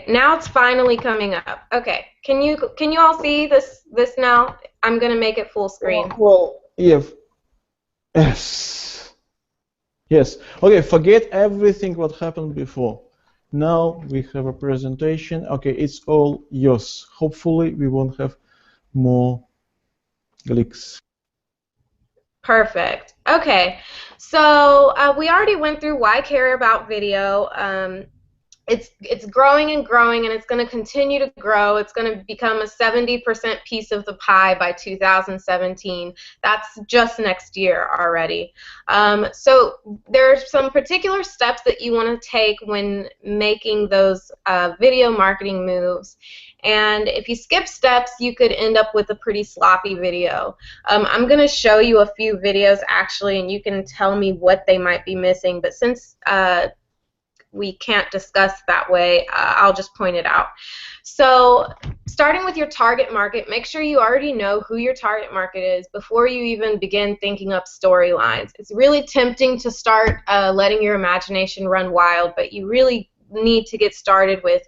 Now it's finally coming up. Okay, can you all see this now? I'm gonna make it full screen. Well, yeah. Yes. Okay, forget everything what happened before. Now we have a presentation. Okay, it's all yours. Hopefully we won't have more glitches. Perfect. Okay, so we already went through why care about video. It's growing and growing, and it's going to continue to grow. It's going to become a 70% piece of the pie by 2017. That's just next year already. So there's some particular steps that you want to take when making those video marketing moves. And if you skip steps, you could end up with a pretty sloppy video. I'm going to show you a few videos actually, and you can tell me what they might be missing. But since we can't discuss that way, I'll just point it out. So starting with your target market, make sure you already know who your target market is before you even begin thinking up storylines. It's really tempting to start letting your imagination run wild, but you really need to get started with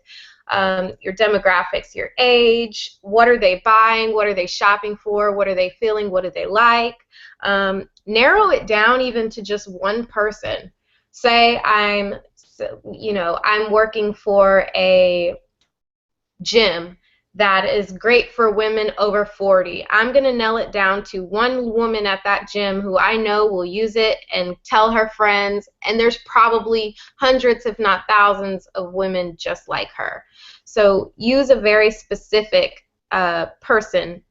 your demographics, your age, what are they buying, what are they shopping for, what are they feeling, what do they like. Narrow it down even to just one person. Say I'm working for a gym that is great for women over 40. I'm going to nail it down to one woman at that gym who I know will use it and tell her friends, and there's probably hundreds if not thousands of women just like her. So use a very specific person.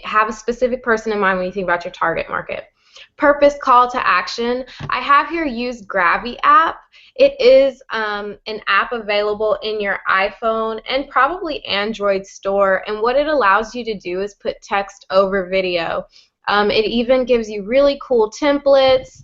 Have a specific person in mind when you think about your target market. Purpose, call to action. I have here use Gravy app. It is an app available in your iPhone and probably Android store, and what it allows you to do is put text over video. It even gives you really cool templates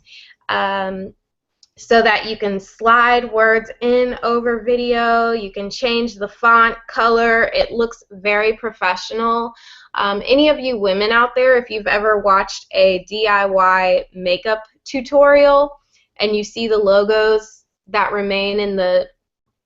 so that you can slide words in over video. You can change the font color. It looks very professional. Any of you women out there, if you've ever watched a DIY makeup tutorial and you see the logos that remain in the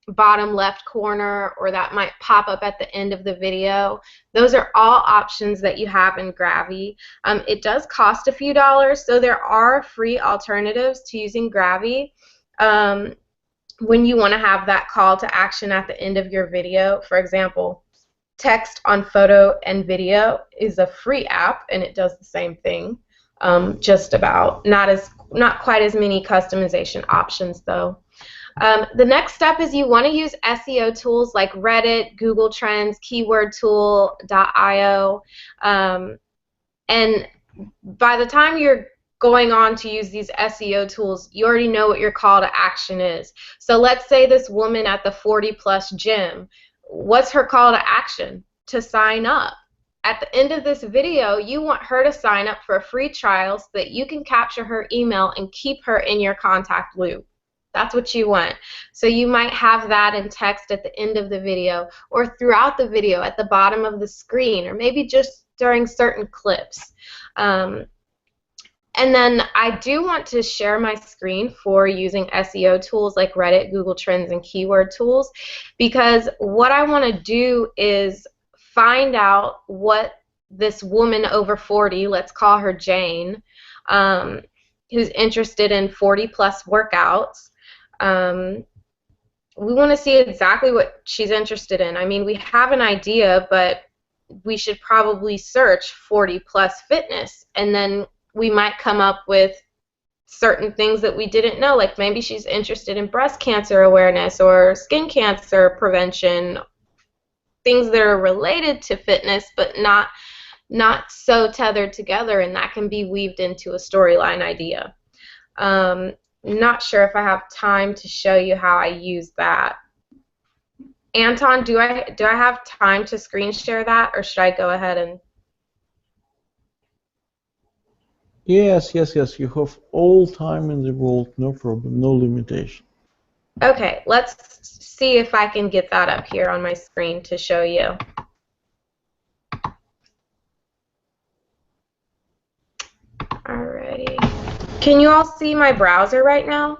bottom left corner or that might pop up at the end of the video, those are all options that you have in Gravy. It does cost a few dollars, so there are free alternatives to using Gravy. When you want to have that call to action at the end of your video, for example, text on photo and video is a free app and it does the same thing, just about. Not quite as many customization options though. The next step is you want to use SEO tools like Reddit, Google Trends, keywordtool.io, and by the time you're going on to use these SEO tools, you already know what your call to action is. So let's say this woman at the 40+ gym, what's her call to action? To sign up. At the end of this video, you want her to sign up for a free trial so that you can capture her email and keep her in your contact loop. That's what you want. So you might have that in text at the end of the video or throughout the video at the bottom of the screen, or maybe just during certain clips. And then I do want to share my screen for using SEO tools like Reddit, Google Trends, and keyword tools, because what I want to do is find out what this woman over 40, let's call her Jane, who's interested in 40+ workouts. We want to see exactly what she's interested in. I mean, we have an idea, but we should probably search 40+ fitness, and then we might come up with certain things that we didn't know, like maybe she's interested in breast cancer awareness or skin cancer prevention, things that are related to fitness but not so tethered together, and that can be weaved into a storyline idea. Not sure if I have time to show you how I use that. Anton, do I have time to screen share that, or should I go ahead and... Yes, you have all time in the world, no problem, no limitation. Okay, let's see if I can get that up here on my screen to show you. Alrighty. Can you all see my browser right now?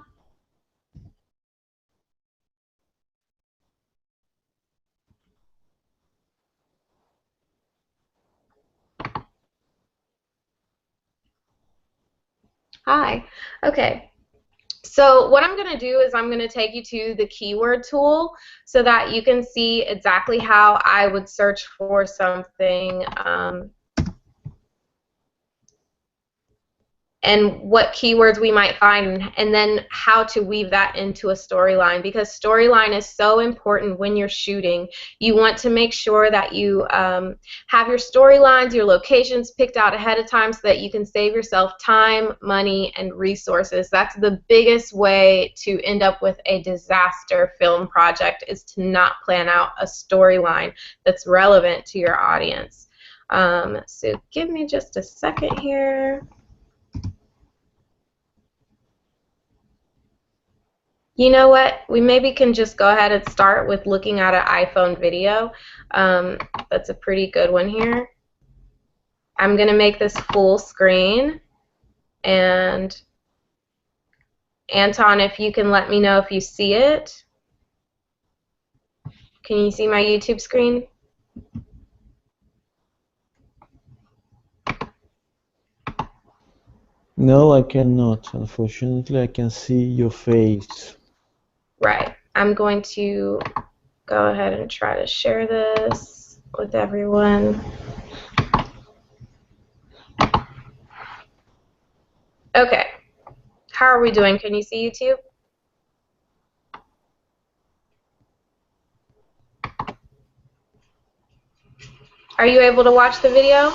Hi. Okay. So what I'm going to do is I'm going to take you to the keyword tool so that you can see exactly how I would search for something and what keywords we might find, and then how to weave that into a storyline, because storyline is so important when you're shooting. You want to make sure that you have your storylines, your locations picked out ahead of time so that you can save yourself time, money, and resources. That's the biggest way to end up with a disaster film project, is to not plan out a storyline that's relevant to your audience. So give me just a second here. You know what? We maybe can just go ahead and start with looking at an iPhone video. That's a pretty good one here. I'm going to make this full screen. And Anton, if you can let me know if you see it. Can you see my YouTube screen? No, I cannot. Unfortunately, I can see your face. Right. I'm going to go ahead and try to share this with everyone. Okay. How are we doing? Can you see YouTube? Are you able to watch the video?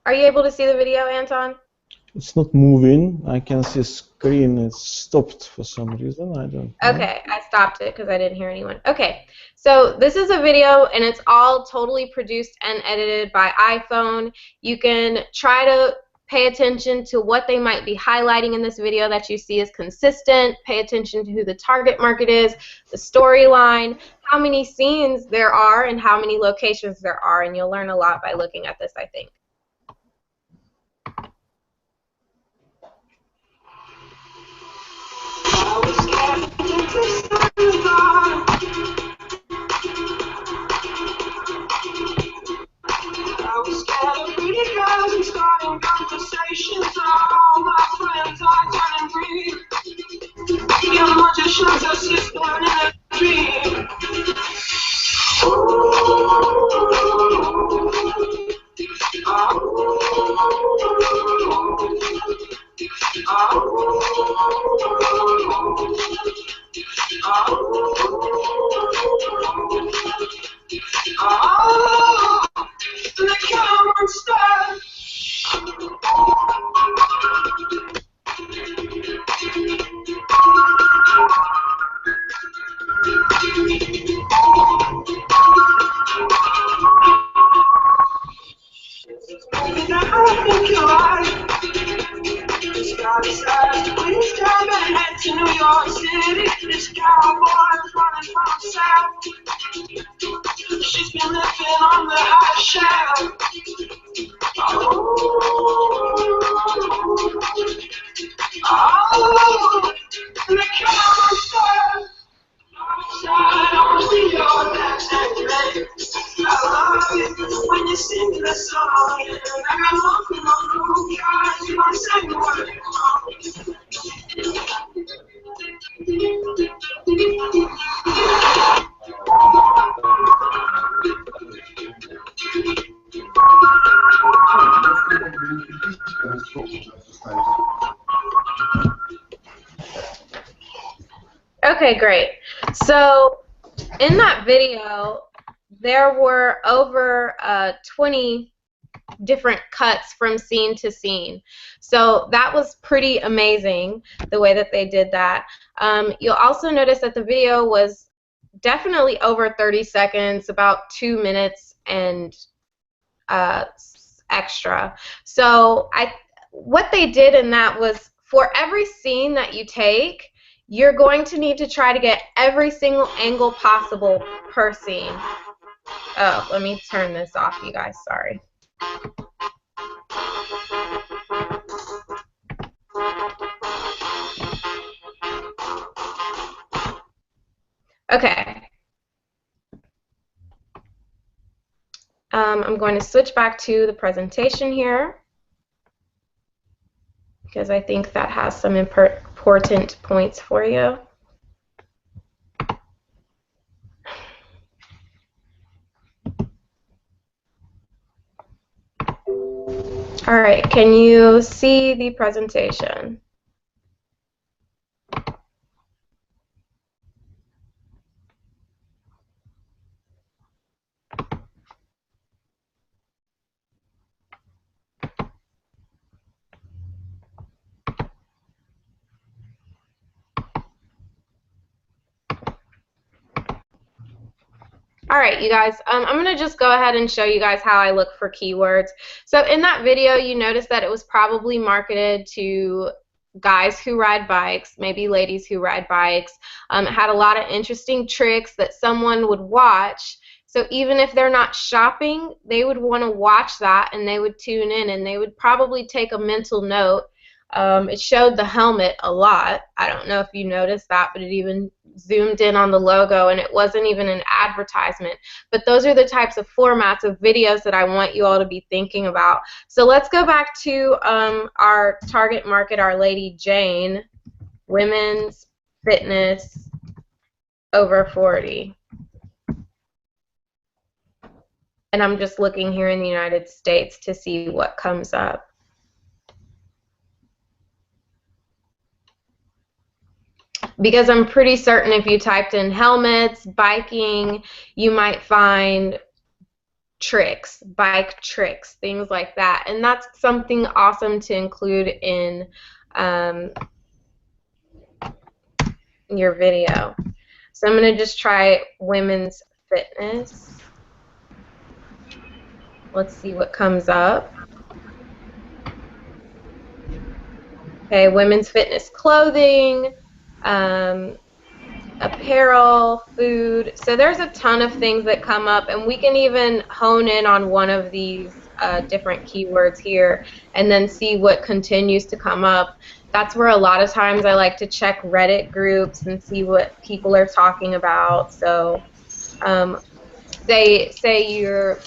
Are you able to see the video, Anton? It's not moving. I can see screen. It's stopped for some reason. I don't know. Okay, I stopped it because I didn't hear anyone. Okay, so this is a video and it's all totally produced and edited by iPhone. You can try to pay attention to what they might be highlighting in this video that you see is consistent. Pay attention to who the target market is, the storyline, how many scenes there are, and how many locations there are, and you'll learn a lot by looking at this, I think. I was scared of pretty girls and starting conversations. All my friends are turning green. Your magician's a sister in a dream. The camera starts. I think you're right. This guy decides to quit his job and head to New York City. This cowboy's running from south. She's been living on the high shelf. Oh, the camera starts. I don't see your next I love it when you sing the song. And I'm walking on blue skies, you don't say what Okay, great. So in that video, there were over 20 different cuts from scene to scene. So that was pretty amazing, the way that they did that. You'll also notice that the video was definitely over 30 seconds, about 2 minutes and extra. So what they did in that was, for every scene that you take, you're going to need to try to get every single angle possible per scene. Oh, let me turn this off, you guys. Sorry. Okay. I'm going to switch back to the presentation here because I think that has some important points for you. All right, can you see the presentation? All right, you guys, I'm going to just go ahead and show you guys how I look for keywords. So in that video, you noticed that it was probably marketed to guys who ride bikes, maybe ladies who ride bikes. It had a lot of interesting tricks that someone would watch. So even if they're not shopping, they would want to watch that and they would tune in and they would probably take a mental note. It showed the helmet a lot. I don't know if you noticed that, but it even zoomed in on the logo and it wasn't even an advertisement. But those are the types of formats of videos that I want you all to be thinking about. So let's go back to our target market, our lady Jane, women's fitness over 40. And I'm just looking here in the United States to see what comes up. Because I'm pretty certain if you typed in helmets, biking, you might find tricks, bike tricks, things like that. And that's something awesome to include in your video. So I'm going to just try women's fitness. Let's see what comes up. Okay, women's fitness clothing, apparel, food. So there's a ton of things that come up, and we can even hone in on one of these different keywords here and then see what continues to come up. That's where a lot of times I like to check Reddit groups and see what people are talking about. So say you're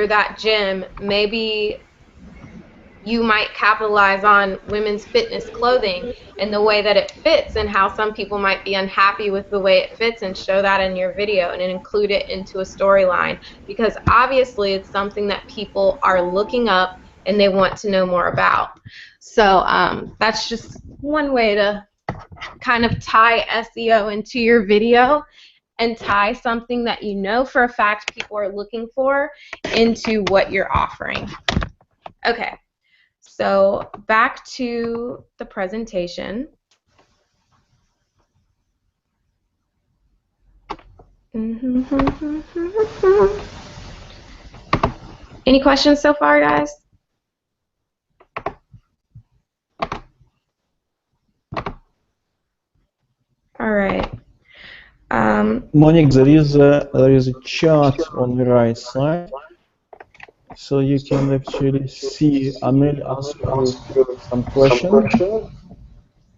that gym, maybe you might capitalize on women's fitness clothing and the way that it fits and how some people might be unhappy with the way it fits and show that in your video and include it into a storyline, because obviously it's something that people are looking up and they want to know more about. So that's just one way to kind of tie SEO into your video and tie something that you know for a fact people are looking for into what you're offering. Okay. So back to the presentation. Any questions so far, guys? All right. Monique, there is a chart on the right side, so you can actually see Amel ask you some questions.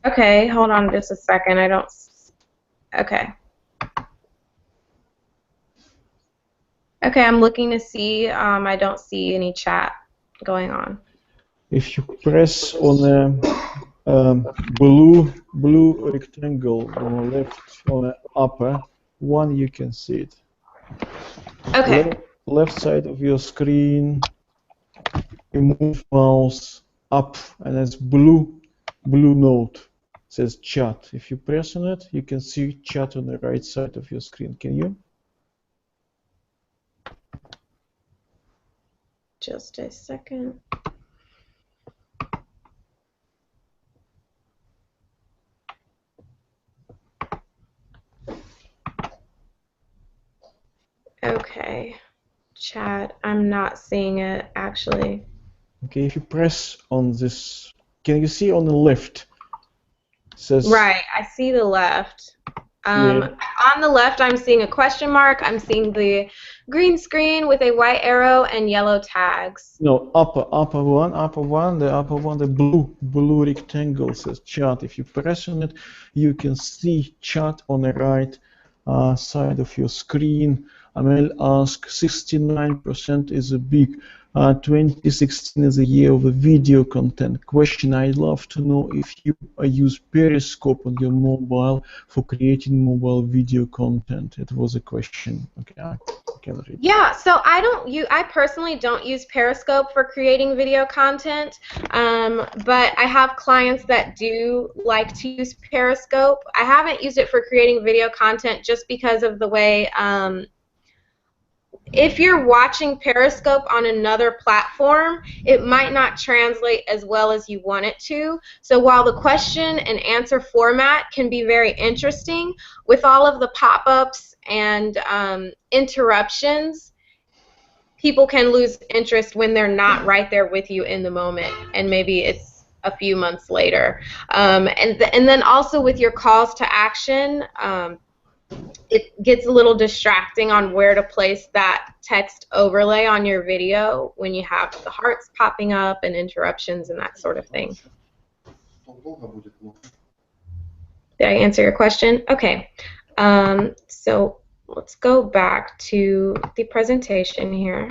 Okay, hold on just a second. I don't. Okay. Okay, I'm looking to see. I don't see any chat going on. If you press on a blue rectangle on the left, on the upper one, you can see it. Okay. Left side of your screen, you move mouse up, and it's blue note. It says chat. If you press on it, you can see chat on the right side of your screen. Can you? Just a second. Okay, chat, I'm not seeing it actually. Okay, if you press on this, can you see on the left? It says, right, I see the left. Yeah. On the left, I'm seeing a question mark. I'm seeing the green screen with a white arrow and yellow tags. No, upper one, the blue rectangle says chat. If you press on it, you can see chat on the right side of your screen. Amel asks, 69% is a big. 2016 is a year of a video content. Question, I'd love to know if you use Periscope on your mobile for creating mobile video content. It was a question. Okay, I can read. Yeah, so I personally don't use Periscope for creating video content, but I have clients that do like to use Periscope. I haven't used it for creating video content just because of the way, if you're watching Periscope on another platform, it might not translate as well as you want it to. So while the question and answer format can be very interesting, with all of the pop-ups and interruptions, people can lose interest when they're not right there with you in the moment, and maybe it's a few months later. And then also with your calls to action, it gets a little distracting on where to place that text overlay on your video when you have the hearts popping up and interruptions and that sort of thing. Did I answer your question? Okay. So let's go back to the presentation here.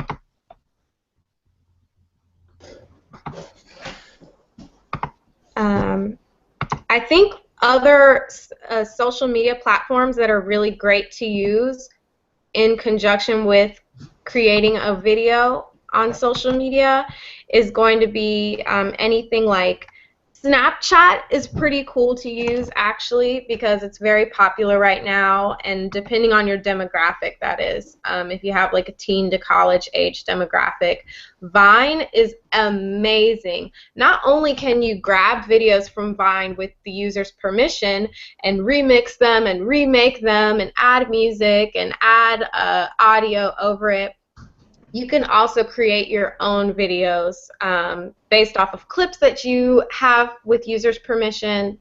I think other social media platforms that are really great to use in conjunction with creating a video on social media is going to be anything like Snapchat is pretty cool to use, actually, because it's very popular right now, and depending on your demographic, that is. If you have like a teen to college age demographic, Vine is amazing. Not only can you grab videos from Vine with the user's permission and remix them and remake them and add music and add audio over it, you can also create your own videos based off of clips that you have with users' permission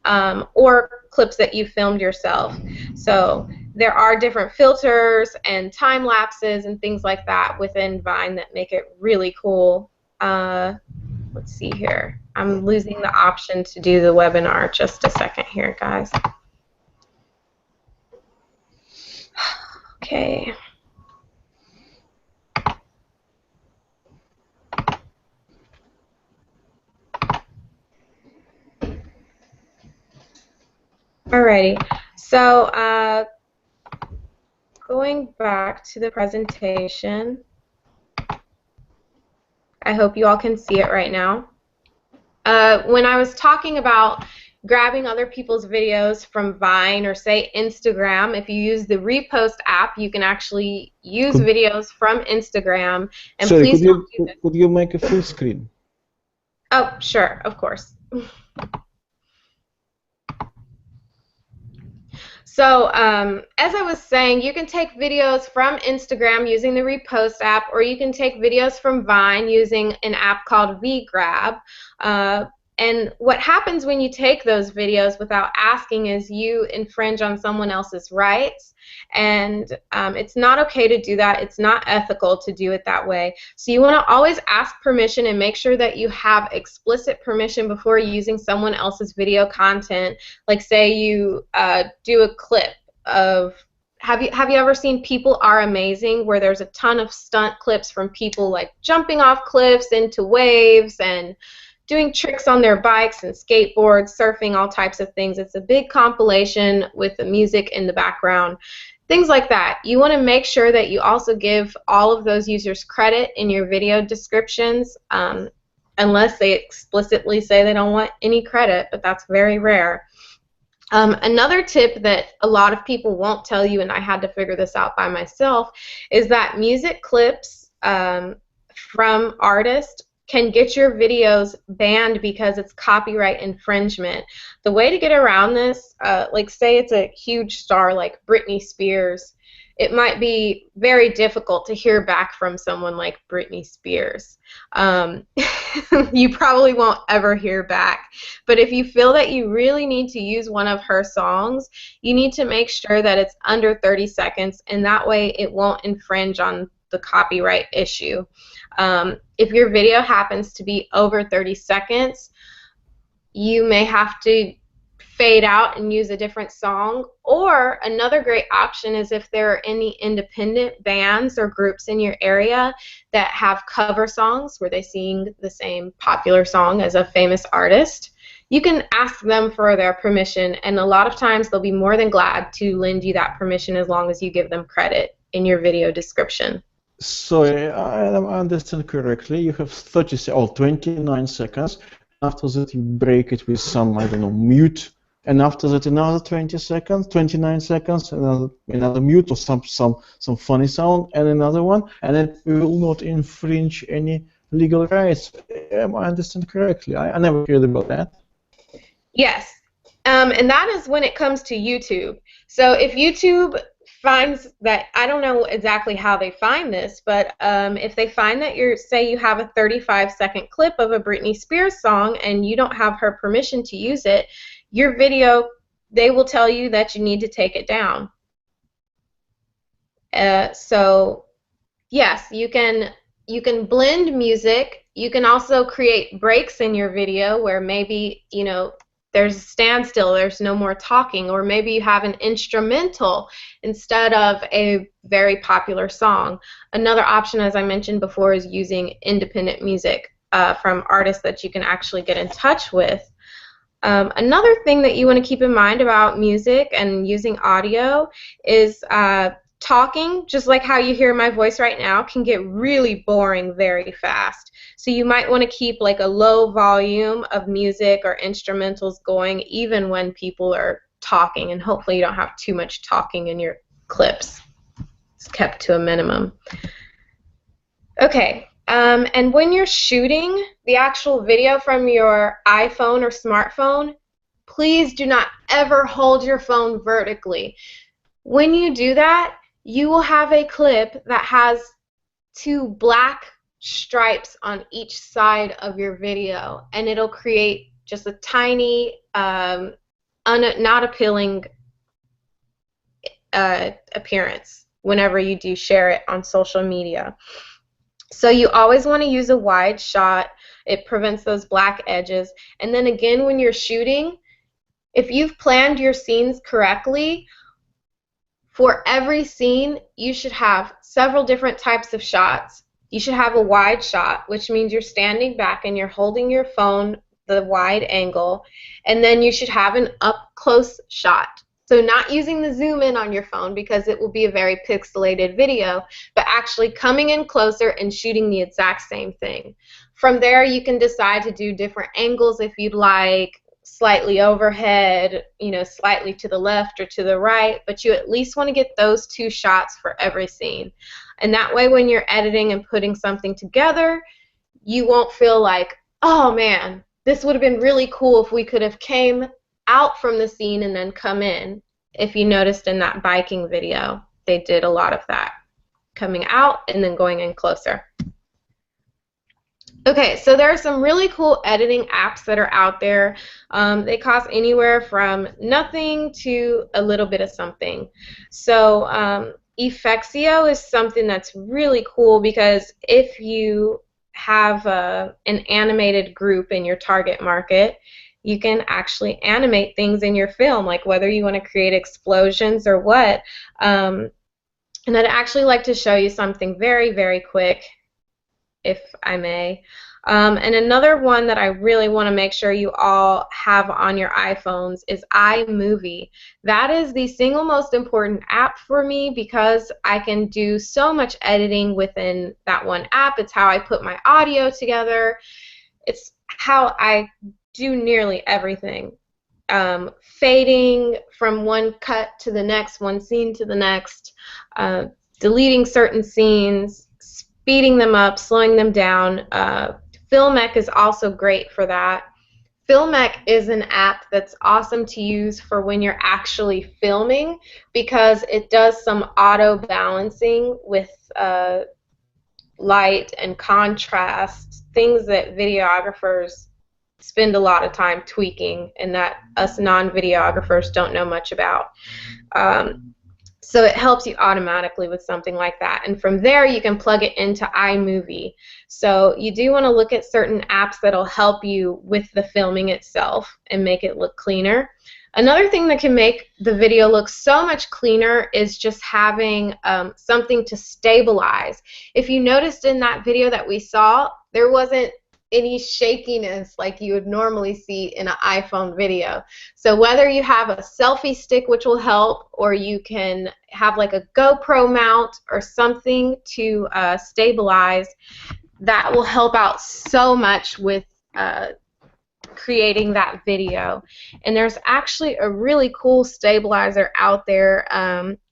or clips that you filmed yourself. So there are different filters and time lapses and things like that within Vine that make it really cool. Let's see here. I'm losing the option to do the webinar. Just a second here, guys. Okay. Alrighty, so going back to the presentation, I hope you all can see it right now. When I was talking about grabbing other people's videos from Vine or say Instagram, if you use the Repost app, you can actually use videos from Instagram. And sorry, please could you make a full screen? Oh, sure, of course. So as I was saying, you can take videos from Instagram using the Repost app, or you can take videos from Vine using an app called VGrab. And what happens when you take those videos without asking is you infringe on someone else's rights, and it's not okay to do that. It's not ethical to do it that way. So you want to always ask permission and make sure that you have explicit permission before using someone else's video content. Like say you do a clip of, have you ever seen People Are Amazing, where there's a ton of stunt clips from people like jumping off cliffs into waves and doing tricks on their bikes and skateboards, surfing, all types of things. It's a big compilation with the music in the background, things like that. You want to make sure that you also give all of those users credit in your video descriptions, unless they explicitly say they don't want any credit, but that's very rare. Another tip that a lot of people won't tell you, and I had to figure this out by myself, is that music clips from artists can get your videos banned because it's copyright infringement. The way to get around this, like say it's a huge star like Britney Spears, it might be very difficult to hear back from someone like Britney Spears. You probably won't ever hear back. But if you feel that you really need to use one of her songs, you need to make sure that it's under 30 seconds, and that way it won't infringe on the copyright issue. If your video happens to be over 30 seconds, you may have to fade out and use a different song. Or another great option is if there are any independent bands or groups in your area that have cover songs where they sing the same popular song as a famous artist, you can ask them for their permission, and a lot of times they'll be more than glad to lend you that permission as long as you give them credit in your video description. So I understand correctly. You have 30 or 29 seconds. After that, you break it with some, I don't know, mute, and after that, another 20 seconds, 29 seconds, another mute or some funny sound, and another one, and it will not infringe any legal rights. I understand correctly. I never heard about that. Yes, and that is when it comes to YouTube. So if YouTube finds that, I don't know exactly how they find this, but if they find that say you have a 35-second clip of a Britney Spears song and you don't have her permission to use it, your video, they will tell you that you need to take it down. So yes, you can blend music. You can also create breaks in your video where maybe, you know, there's a standstill, there's no more talking, or maybe you have an instrumental instead of a very popular song. Another option, as I mentioned before, is using independent music from artists that you can actually get in touch with. Another thing that you want to keep in mind about music and using audio is talking, just like how you hear my voice right now, can get really boring very fast. So you might want to keep like a low volume of music or instrumentals going even when people are talking, and hopefully you don't have too much talking in your clips. It's kept to a minimum. Okay, and when you're shooting the actual video from your iPhone or smartphone, please do not ever hold your phone vertically. When you do that, you will have a clip that has 2 black stripes on each side of your video, and it'll create just a tiny, not appealing appearance whenever you do share it on social media. So you always want to use a wide shot. It prevents those black edges. And then again, when you're shooting, if you've planned your scenes correctly, for every scene, you should have several different types of shots. You should have a wide shot, which means you're standing back and you're holding your phone the wide angle, and then you should have an up-close shot. So not using the zoom in on your phone because it will be a very pixelated video, but actually coming in closer and shooting the exact same thing. From there, you can decide to do different angles if you'd like, slightly overhead, you know, slightly to the left or to the right, but you at least want to get those 2 shots for every scene. And that way when you're editing and putting something together, you won't feel like, oh man, this would have been really cool if we could have came out from the scene and then come in. If you noticed in that biking video, they did a lot of that, coming out and then going in closer. Okay, so there are some really cool editing apps that are out there. They cost anywhere from nothing to a little bit of something. So Effexio is something that's really cool because if you have an animated group in your target market, you can actually animate things in your film, like whether you want to create explosions or what. And I'd actually like to show you something very, very quick, if I may. And another one that I really want to make sure you all have on your iPhones is iMovie. That is the single most important app for me because I can do so much editing within that one app. It's how I put my audio together. It's how I do nearly everything. Fading from one cut to the next, one scene to the next, deleting certain scenes, speeding them up, slowing them down. Filmic is also great for that. Filmic is an app that's awesome to use for when you're actually filming because it does some auto balancing with light and contrast, things that videographers spend a lot of time tweaking and that us non-videographers don't know much about. So it helps you automatically with something like that. And from there, you can plug it into iMovie. So you do want to look at certain apps that will help you with the filming itself and make it look cleaner. Another thing that can make the video look so much cleaner is just having something to stabilize. If you noticed in that video that we saw, there wasn't any shakiness like you would normally see in an iPhone video. So whether you have a selfie stick, which will help, or you can have like a GoPro mount or something to stabilize, that will help out so much with creating that video. And there's actually a really cool stabilizer out there.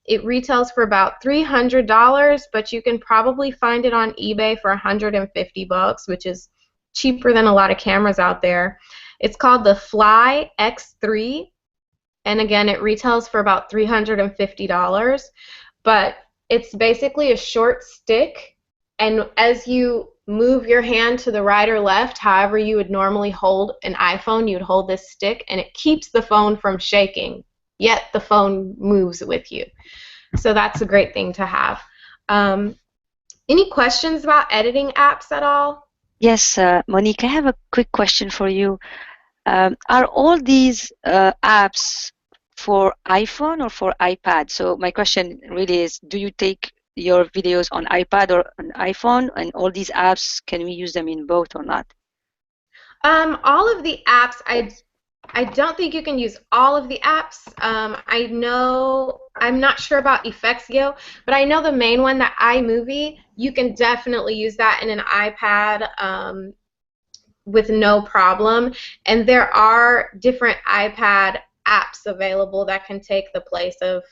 It retails for about $300, but you can probably find it on eBay for $150, which is cheaper than a lot of cameras out there. It's called the Fly X3, and again, it retails for about $350, but it's basically a short stick, and as you move your hand to the right or left, however you would normally hold an iPhone, you would hold this stick, and it keeps the phone from shaking, yet the phone moves with you. So that's a great thing to have. Any questions about editing apps at all? Yes, Monique, I have a quick question for you. Are all these apps for iPhone or for iPad? So my question really is, do you take your videos on iPad or on iPhone, and all these apps, can we use them in both or not? All of the apps, I don't think you can use all of the apps. I know, I'm not sure about Effectsio, but I know the main one, the iMovie, you can definitely use that in an iPad with no problem. And there are different iPad apps available that can take the place of,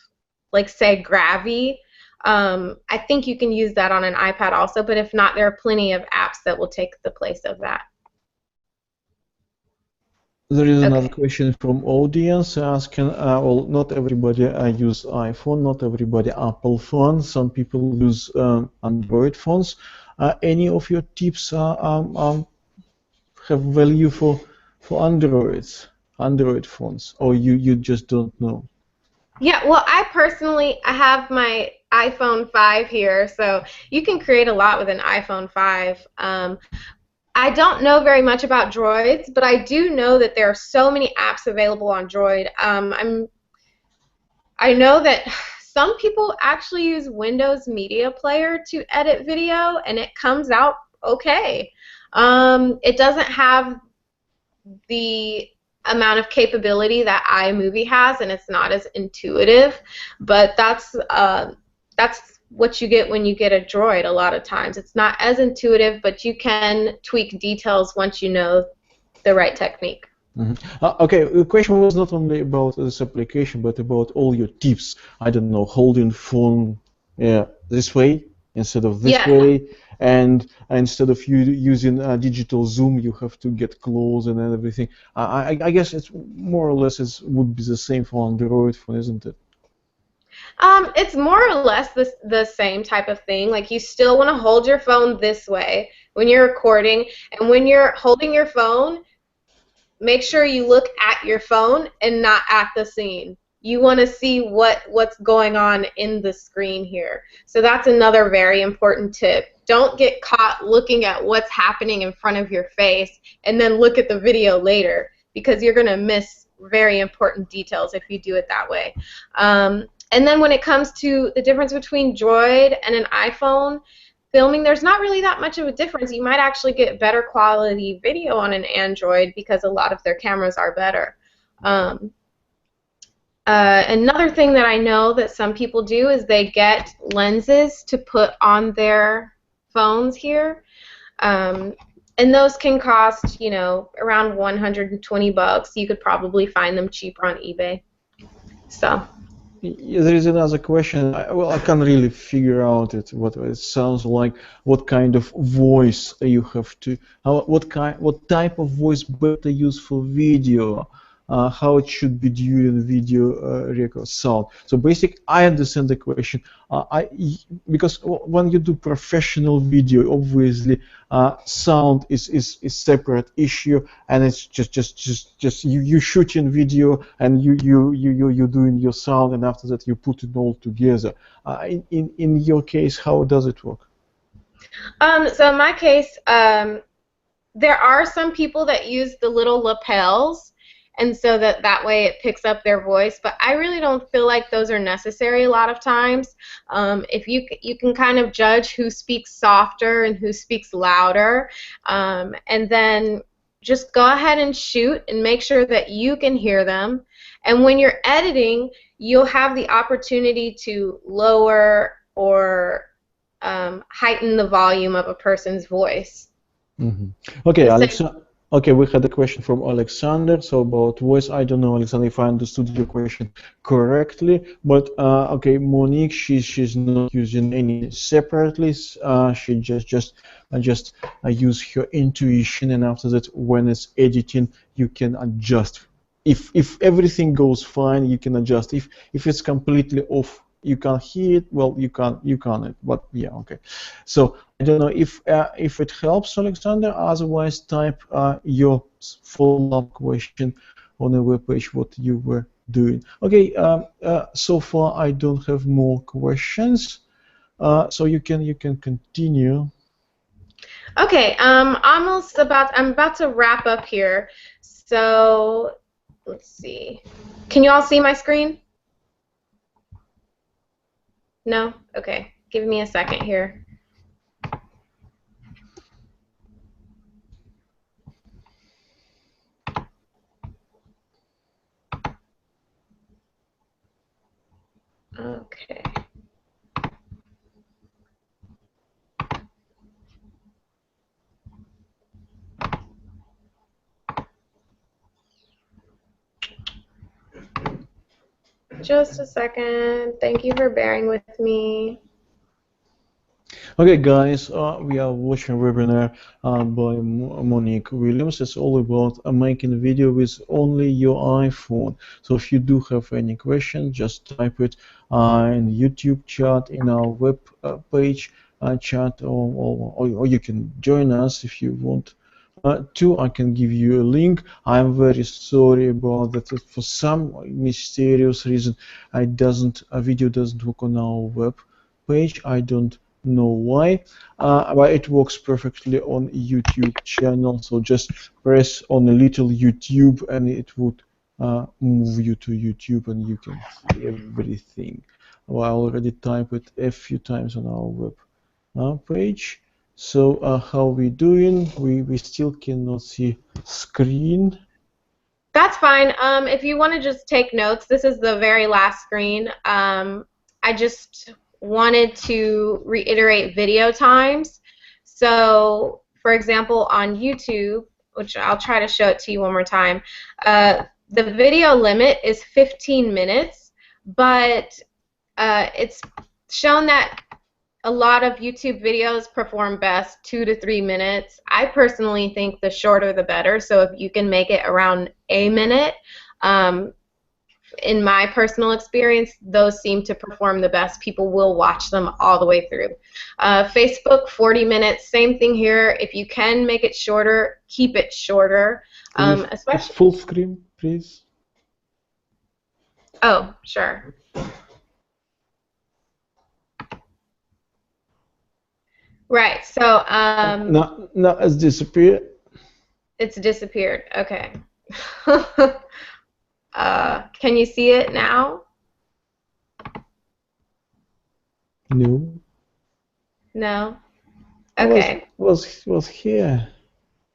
like, say, Gravy. I think you can use that on an iPad also, but if not, there are plenty of apps that will take the place of that. There is another question from audience asking, well, not everybody use iPhone, not everybody Apple phone, some people use Android phones. Any of your tips have value for Android phones, or you just don't know? Yeah, well, I have my iPhone 5 here, so you can create a lot with an iPhone 5. I don't know very much about Droids, but I do know that there are so many apps available on Droid. I know that some people actually use Windows Media Player to edit video, and it comes out okay. It doesn't have the amount of capability that iMovie has, and it's not as intuitive, but that's what you get when you get a Droid a lot of times. It's not as intuitive, but you can tweak details once you know the right technique. Mm-hmm. Okay, the question was not only about this application, but about all your tips. I don't know, holding phone this way instead of this way, and instead of you using digital zoom, you have to get close and everything. I guess it's more or less would be the same for Android phone, isn't it? It's more or less the same type of thing. Like, you still want to hold your phone this way when you're recording, and when you're holding your phone, make sure you look at your phone and not at the scene. You want to see what's going on in the screen here. So that's another very important tip. Don't get caught looking at what's happening in front of your face and then look at the video later, because you're going to miss very important details if you do it that way. And then when it comes to the difference between Droid and an iPhone filming, there's not really that much of a difference. You might actually get better quality video on an Android because a lot of their cameras are better. Another thing that I know that some people do is they get lenses to put on their phones here. And those can cost, you know, around $120. You could probably find them cheaper on eBay. So. There is another question. Well, I can't really figure out what it sounds like. What kind of voice you have to? What type of voice better use for video? How it should be during video record sound. So basically, I understand the question. Because when you do professional video, obviously sound is separate issue, and it's just you shooting video and you doing your sound, and after that you put it all together. In your case, how does it work? So in my case, there are some people that use the little lapels, and so that way it picks up their voice. But I really don't feel like those are necessary a lot of times. If you can kind of judge who speaks softer and who speaks louder, and then just go ahead and shoot and make sure that you can hear them. And when you're editing, you'll have the opportunity to lower or heighten the volume of a person's voice. Okay, Alexa. Okay, we had a question from Alexander. So about voice, I don't know, Alexander, if I understood your question correctly. But okay, Monique, she's not using any separately. She just use her intuition, and after that, when it's editing, you can adjust. If everything goes fine, you can adjust. If it's completely off, you can't hear it. Well, you can't. But yeah, okay. So I don't know if it helps, Alexander. Otherwise, type your follow-up question on the web page what you were doing. Okay. So far, I don't have more questions. So you can continue. Okay. I'm about to wrap up here. So let's see. Can you all see my screen? No? Okay. Give me a second here. Okay. Just a second. Thank you for bearing with me. Okay, guys, we are watching a webinar by Monique Williams. It's all about making a video with only your iPhone. So if you do have any questions, just type it in YouTube chat, in our web page chat, or you can join us if you want. I can give you a link. I'm very sorry about that. For some mysterious reason, a video doesn't work on our web page. I don't know why, but it works perfectly on YouTube channel. So just press on a little YouTube, and it would move you to YouTube, and you can see everything. Well, I already typed it a few times on our web page. So how we doing? We still cannot see screen. That's fine. If you want to just take notes, this is the very last screen. I just wanted to reiterate video times. So, for example, on YouTube, which I'll try to show it to you one more time, the video limit is 15 minutes, but it's shown that a lot of YouTube videos perform best 2 to 3 minutes. I personally think the shorter the better, so if you can make it around a minute, in my personal experience, those seem to perform the best. People will watch them all the way through. Facebook, 40 minutes, same thing here. If you can make it shorter, keep it shorter. Especially full screen, please. Oh, sure. Right, so no, it's disappeared. It's disappeared. Okay. Can you see it now? No. No. Okay. Was here.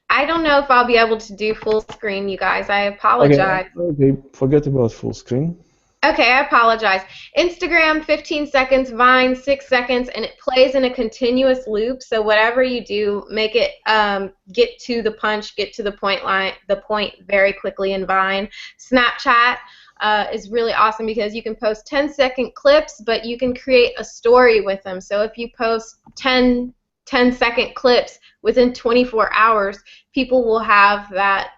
I don't know if I'll be able to do full screen, you guys. I apologize. Okay, forget about full screen. Okay, I apologize. Instagram, 15 seconds, Vine, 6 seconds, and it plays in a continuous loop. So whatever you do, make it get to the punch, get to the point very quickly in Vine. Snapchat is really awesome because you can post 10-second clips, but you can create a story with them. So if you post 10-second clips within 24 hours, people will have that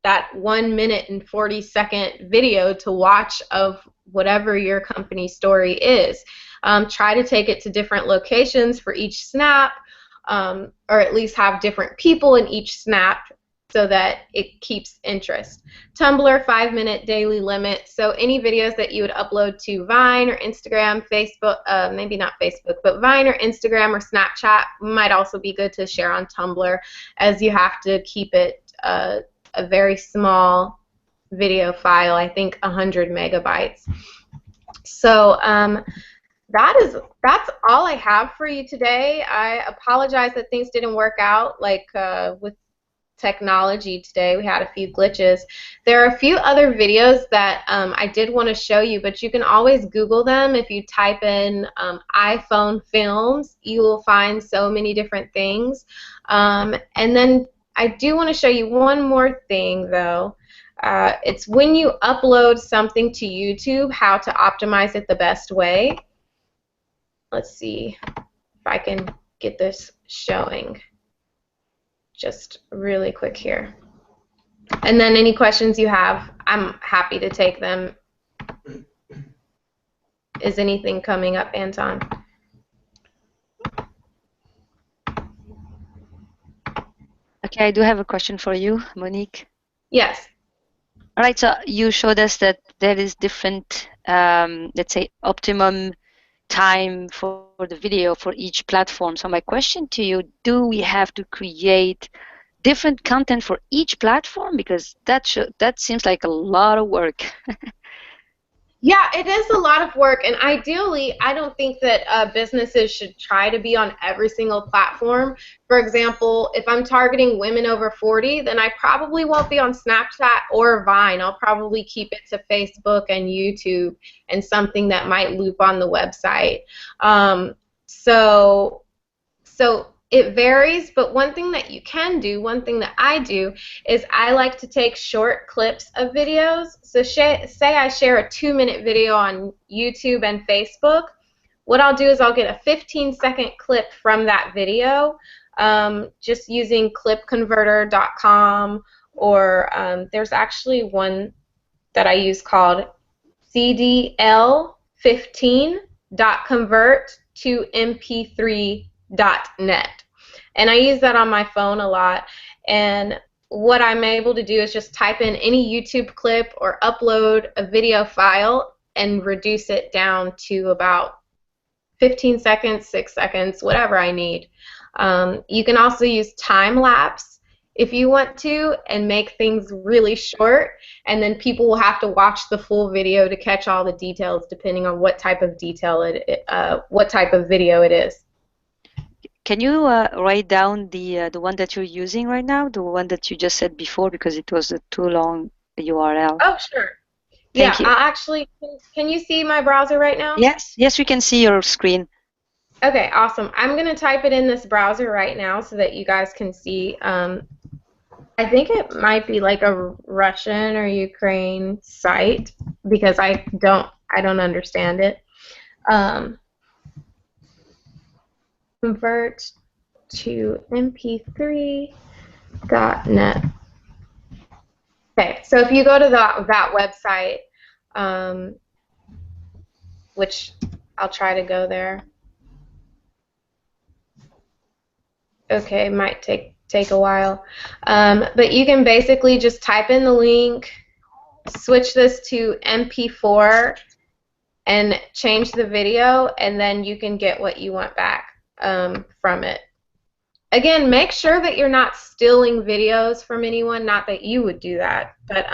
that 1 minute and 40-second video to watch of whatever your company story is. Try to take it to different locations for each snap, or at least have different people in each snap so that it keeps interest. Tumblr, 5-minute daily limit. So any videos that you would upload to Vine or Instagram, Facebook, maybe not Facebook, but Vine or Instagram or Snapchat might also be good to share on Tumblr, as you have to keep it a very small video file, I think 100 megabytes. So that's all I have for you today. I apologize that things didn't work out, like with technology today. We had a few glitches. There are a few other videos that I did want to show you, but you can always Google them. If you type in iPhone films, you will find so many different things. And then I do want to show you one more thing, though. It's when you upload something to YouTube, how to optimize it the best way. Let's see if I can get this showing just really quick here. And then any questions you have, I'm happy to take them. Is anything coming up, Anton? Okay, I do have a question for you, Monique. Yes. All right, so you showed us that there is different, let's say, optimum time for the video for each platform. So my question to you, do we have to create different content for each platform? Because that seems like a lot of work. Yeah, it is a lot of work, and ideally, I don't think that businesses should try to be on every single platform. For example, if I'm targeting women over 40, then I probably won't be on Snapchat or Vine. I'll probably keep it to Facebook and YouTube and something that might loop on the website. So it varies, but one thing that you can do, one thing that I do, is I like to take short clips of videos. So say I share a 2-minute video on YouTube and Facebook. What I'll do is I'll get a 15-second clip from that video, just using clipconverter.com, or there's actually one that I use called cdl15.convert to mp3.net. And I use that on my phone a lot. And what I'm able to do is just type in any YouTube clip or upload a video file and reduce it down to about 15 seconds, 6 seconds, whatever I need. You can also use time lapse if you want to, and make things really short, and then people will have to watch the full video to catch all the details, depending on what type of what type of video it is. Can you write down the one that you're using right now, the one that you just said before, because it was a too long URL? Oh, sure. Thank you. Actually, can you see my browser right now? Yes, we can see your screen. Okay, awesome. I'm going to type it in this browser right now so that you guys can see. I think it might be like a Russian or Ukraine site because I don't understand it. Convert to mp3.net. Okay, so if you go to that website, which I'll try to go there. Okay, it might take a while. But you can basically just type in the link, switch this to MP4, and change the video, and then you can get what you want back from it. Again, make sure that you're not stealing videos from anyone, not that you would do that, but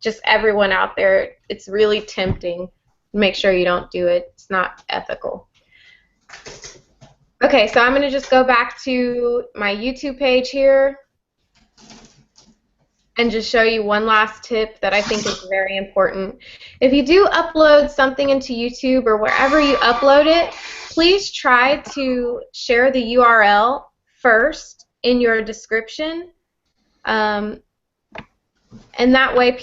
just everyone out there, it's really tempting. Make sure you don't do it. It's not ethical. Okay, so I'm going to just go back to my YouTube page here and just show you one last tip that I think is very important. If you do upload something into YouTube or wherever you upload it, please try to share the URL first in your description, and that way you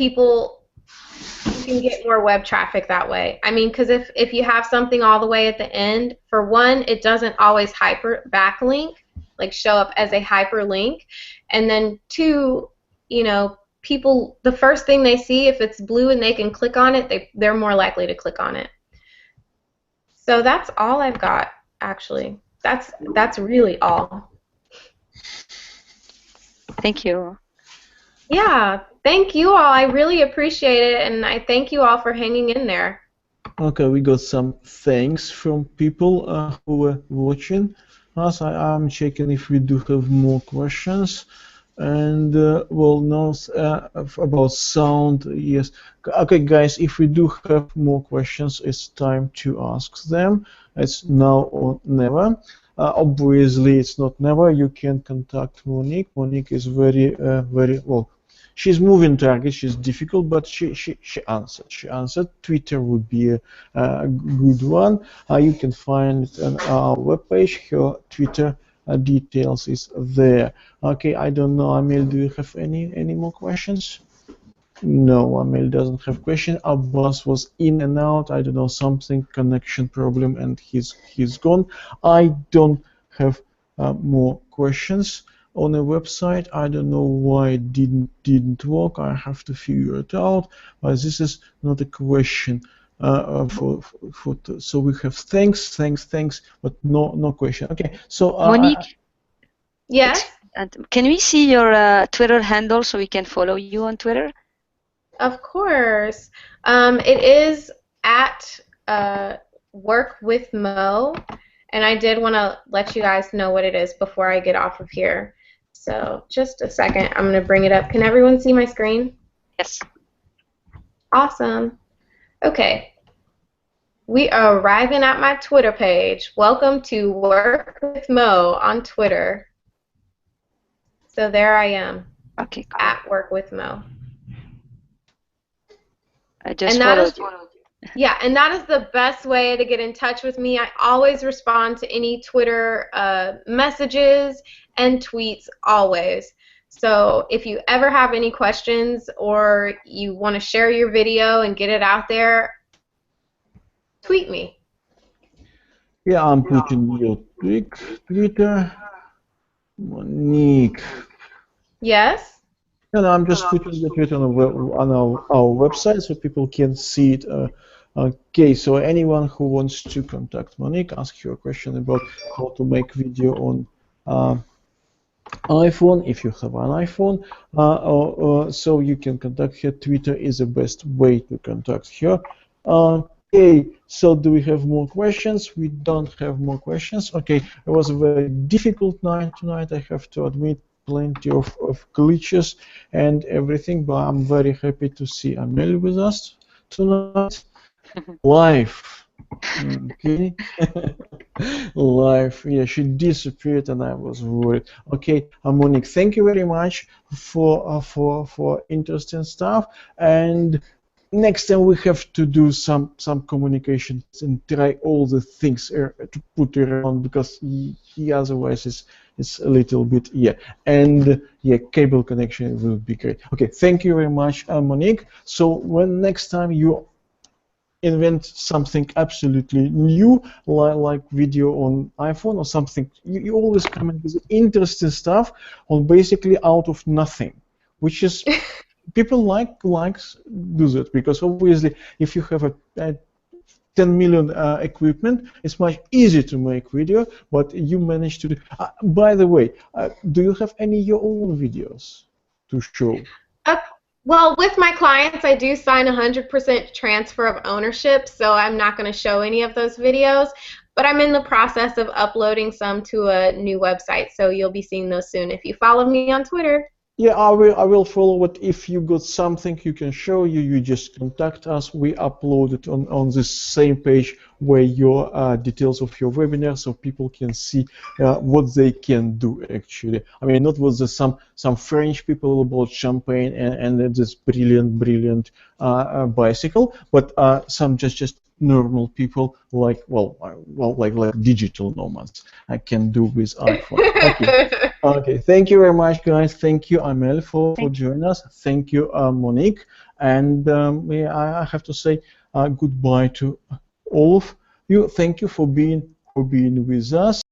can get more web traffic that way. I mean, because if you have something all the way at the end, for one, it doesn't always backlink, like show up as a hyperlink, and then two, you know, people, the first thing they see, if it's blue and they can click on it, they're more likely to click on it. So that's all I've got, actually. That's really all. Thank you. Yeah, thank you all. I really appreciate it, and I thank you all for hanging in there. Okay, we got some thanks from people who were watching us. I'm checking if we do have more questions. And well, now about sound, yes. Okay, guys, if we do have more questions, it's time to ask them. It's now or never. Obviously, it's not never. You can contact Monique. Monique is very well. She's moving target. She's difficult, but she answered. She answered. Twitter would be a good one. You can find it on our webpage. Her Twitter details is there. Okay, I don't know, Amel, do you have any more questions? No, Amel doesn't have question. Abbas was in and out. I don't know, something connection problem, and he's gone. I don't have more questions on the website. I don't know why it didn't work. I have to figure it out. But this is not a question. So we have thanks, but no question. Okay, so Monique, Yes, can we see your Twitter handle so we can follow you on Twitter? of course. It is at Work with Mo, and I did want to let you guys know what it is before I get off of here. So just a second, I'm going to bring it up. Can everyone see my screen? Yes. Awesome. Okay. We are arriving at my Twitter page. Welcome to Work with Mo on Twitter. So there I am. Okay, cool. At Work with Mo. I just followed you. Yeah, and that is the best way to get in touch with me. I always respond to any Twitter messages and tweets, always. So if you ever have any questions or you want to share your video and get it out there, tweet me. yeah, I'm putting your Twitter, Monique. Yes? And I'm just putting the Twitter on our website so people can see it. Okay, so anyone who wants to contact Monique, ask her a question about how to make video on iPhone, if you have an iPhone, so you can contact her. Twitter is the best way to contact her. Okay, so do we have more questions? We don't have more questions. Okay, it was a very difficult night tonight, I have to admit. Plenty of glitches and everything, but I'm very happy to see Amel with us tonight. Live. Okay. Live. Yeah, she disappeared and I was worried. Okay, Monique, thank you very much for interesting stuff. And next time we have to do some communication and try all the things to put around, because he otherwise is a little bit, yeah. And yeah, cable connection will be great. Okay, thank you very much, Monique. So when next time you invent something absolutely new, like video on iPhone or something, you always come in with interesting stuff on basically out of nothing, which is people likes do that, because obviously if you have a 10 million equipment, it's much easier to make video, but you manage to do. By the way, do you have any your own videos to show? Well, with my clients, I do sign 100% transfer of ownership, so I'm not going to show any of those videos, but I'm in the process of uploading some to a new website, so you'll be seeing those soon if you follow me on Twitter. Yeah, I will follow it. If you got something you can show, you just contact us. We upload it on this same page where your details of your webinar, so people can see what they can do actually. I mean, not with some French people about champagne and this brilliant bicycle, but some just normal people like like digital nomads I can do with iPhone. Okay. Okay, thank you very much, guys. Thank you, Amel, for joining us. Thank you, Monique. And yeah, I have to say goodbye to all of you. Thank you for being with us.